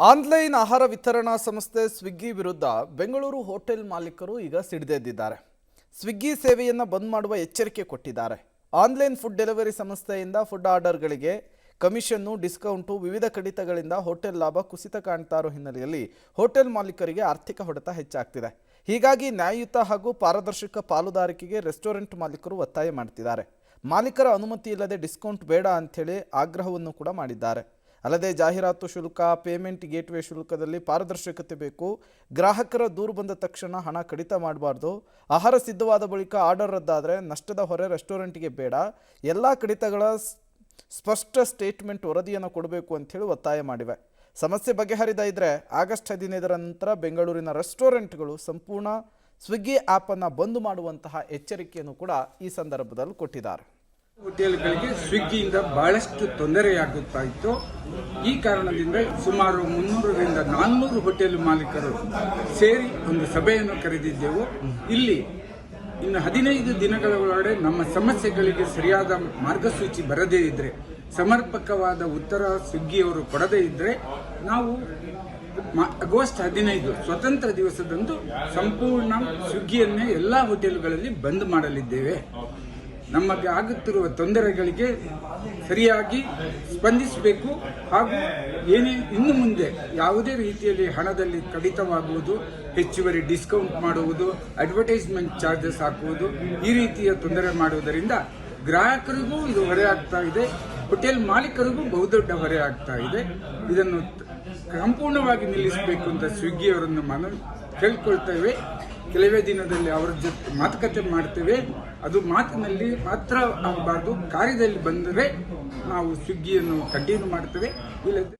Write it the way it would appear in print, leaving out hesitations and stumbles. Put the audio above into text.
Online ಆಹಾರ ವಿತರಣಾ ಸಂಸ್ಥೆ ಸ್ವಿಗ್ಗಿ ವಿರುದ್ಧ ಬೆಂಗಳೂರು ಹೋಟೆಲ್ ಮಾಲೀಕರು ಈಗ ಸಿಡಿದೆದ್ದಿದ್ದಾರೆ. ಸ್ವಿಗ್ಗಿ ಸೇವೆಯನ್ನು ಬಂದ್ ಮಾಡುವ ಎಚ್ಚರಿಕೆ ಕೊಟ್ಟಿದ್ದಾರೆ. ಆನ್ಲೈನ್ ಫುಡ್ ಡೆಲಿವರಿ ಸಂಸ್ಥೆಯಿಂದ ಫುಡ್ ಆರ್ಡರ್ಗಳಿಗೆ ಕಮಿಷನ್ನು, ಡಿಸ್ಕೌಂಟು, ವಿವಿಧ ಕಡಿತಗಳಿಂದ ಹೋಟೆಲ್ ಲಾಭ ಕುಸಿತ ಕಾಣ್ತಾ ಇರೋ ಹಿನ್ನೆಲೆಯಲ್ಲಿ ಹೋಟೆಲ್ ಮಾಲೀಕರಿಗೆ ಆರ್ಥಿಕ ಹೊಡೆತ ಹೆಚ್ಚಾಗ್ತಿದೆ. ಹೀಗಾಗಿ ನ್ಯಾಯಯುತ ಹಾಗೂ ಪಾರದರ್ಶಕ ಪಾಲುದಾರಿಕೆಗೆ ರೆಸ್ಟೋರೆಂಟ್ ಮಾಲೀಕರು ಒತ್ತಾಯ ಮಾಡ್ತಿದ್ದಾರೆ. ಮಾಲೀಕರ ಅನುಮತಿ ಇಲ್ಲದೆ ಡಿಸ್ಕೌಂಟ್ ಬೇಡ ಅಂಥೇಳಿ ಆಗ್ರಹವನ್ನು ಕೂಡ ಮಾಡಿದ್ದಾರೆ. ಅಲ್ಲದೆ ಜಾಹೀರಾತು ಶುಲ್ಕ, ಪೇಮೆಂಟ್ ಗೇಟ್ವೇ ಶುಲ್ಕದಲ್ಲಿ ಪಾರದರ್ಶಕತೆ ಬೇಕು. ಗ್ರಾಹಕರ ದೂರು ಬಂದ ತಕ್ಷಣ ಹಣ ಕಡಿತ ಮಾಡಬಾರ್ದು. ಆಹಾರ ಸಿದ್ಧವಾದ ಬಳಿಕ ಆರ್ಡರ್ ರದ್ದಾದರೆ ನಷ್ಟದ ಹೊರೆ ರೆಸ್ಟೋರೆಂಟ್ಗೆ ಬೇಡ. ಎಲ್ಲ ಕಡಿತಗಳ ಸ್ಪಷ್ಟ ಸ್ಟೇಟ್ಮೆಂಟ್ ವರದಿಯನ್ನು ಕೊಡಬೇಕು ಅಂಥೇಳಿ ಒತ್ತಾಯ ಮಾಡಿವೆ. ಸಮಸ್ಯೆ ಬಗೆಹರಿದ ಇದ್ದರೆ ಆಗಸ್ಟ್ 15ರ ನಂತರ ಬೆಂಗಳೂರಿನ ರೆಸ್ಟೋರೆಂಟ್ಗಳು ಸಂಪೂರ್ಣ ಸ್ವಿಗ್ಗಿ ಆ್ಯಪನ್ನು ಬಂದ್ ಮಾಡುವಂತಹ ಎಚ್ಚರಿಕೆಯನ್ನು ಕೂಡ ಈ ಸಂದರ್ಭದಲ್ಲಿ ಕೊಟ್ಟಿದ್ದಾರೆ. ಹೋಟೆಲ್ಗಳಿಗೆ ಸ್ವಿಗ್ಗಿಯಿಂದ ಬಹಳಷ್ಟು ತೊಂದರೆಯಾಗುತ್ತಾ ಇತ್ತು. ಈ ಕಾರಣದಿಂದ ಸುಮಾರು 300ರಿಂದ 400 ಹೋಟೆಲ್ ಮಾಲೀಕರು ಸೇರಿ ಒಂದು ಸಭೆಯನ್ನು ಕರೆದಿದ್ದೆವು. ಇಲ್ಲಿ ಇನ್ನು 15 ದಿನಗಳ ಒಳಗಡೆ ನಮ್ಮ ಸಮಸ್ಯೆಗಳಿಗೆ ಸರಿಯಾದ ಮಾರ್ಗಸೂಚಿ ಬರದೇ ಇದ್ರೆ, ಸಮರ್ಪಕವಾದ ಉತ್ತರ ಸ್ವಿಗ್ಗಿಯವರು ಕೊಡದೇ ಇದ್ರೆ, ನಾವು ಆಗಸ್ಟ್ 15 ಸ್ವತಂತ್ರ ದಿವಸದಂದು ಸಂಪೂರ್ಣ ಸ್ವಿಗ್ಗಿಯನ್ನೇ ಎಲ್ಲ ಹೋಟೆಲ್ಗಳಲ್ಲಿ ಬಂದ್ ಮಾಡಲಿದ್ದೇವೆ. ನಮಗೆ ಆಗುತ್ತಿರುವ ತೊಂದರೆಗಳಿಗೆ ಸರಿಯಾಗಿ ಸ್ಪಂದಿಸಬೇಕು ಹಾಗೂ ಇನ್ನು ಮುಂದೆ ಯಾವುದೇ ರೀತಿಯಲ್ಲಿ ಹಣದಲ್ಲಿ ಕಡಿತವಾಗುವುದು, ಹೆಚ್ಚುವರಿ ಡಿಸ್ಕೌಂಟ್ ಮಾಡುವುದು, ಅಡ್ವರ್ಟೈಸ್ಮೆಂಟ್ ಚಾರ್ಜಸ್ ಹಾಕುವುದು, ಈ ರೀತಿಯ ತೊಂದರೆ ಮಾಡುವುದರಿಂದ ಗ್ರಾಹಕರಿಗೂ ಇದು ಹೊರೆ ಆಗ್ತಾ ಇದೆ, ಹೋಟೆಲ್ ಮಾಲೀಕರಿಗೂ ಬಹುದೊಡ್ಡ ಹೊರೆ ಆಗ್ತಾ ಇದೆ. ಇದನ್ನು ಸಂಪೂರ್ಣವಾಗಿ ನಿಲ್ಲಿಸಬೇಕು ಅಂತ ಸ್ವಿಗ್ಗಿಯವರನ್ನು ಕೇಳ್ಕೊಳ್ತೇವೆ. ಕೆಲವೇ ದಿನದಲ್ಲಿ ಅವರ ಜೊತೆ ಮಾತುಕತೆ ಮಾಡ್ತೇವೆ. ಅದು ಮಾತಿನಲ್ಲಿ ಮಾತ್ರ ಆಗಬಾರ್ದು, ಕಾರ್ಯದಲ್ಲಿ ಬಂದರೆ ನಾವು ಸ್ವಿಗ್ಗಿಯನ್ನು ಕಂಟಿನ್ಯೂ ಮಾಡ್ತೇವೆ. ಇಲ್ಲದೆ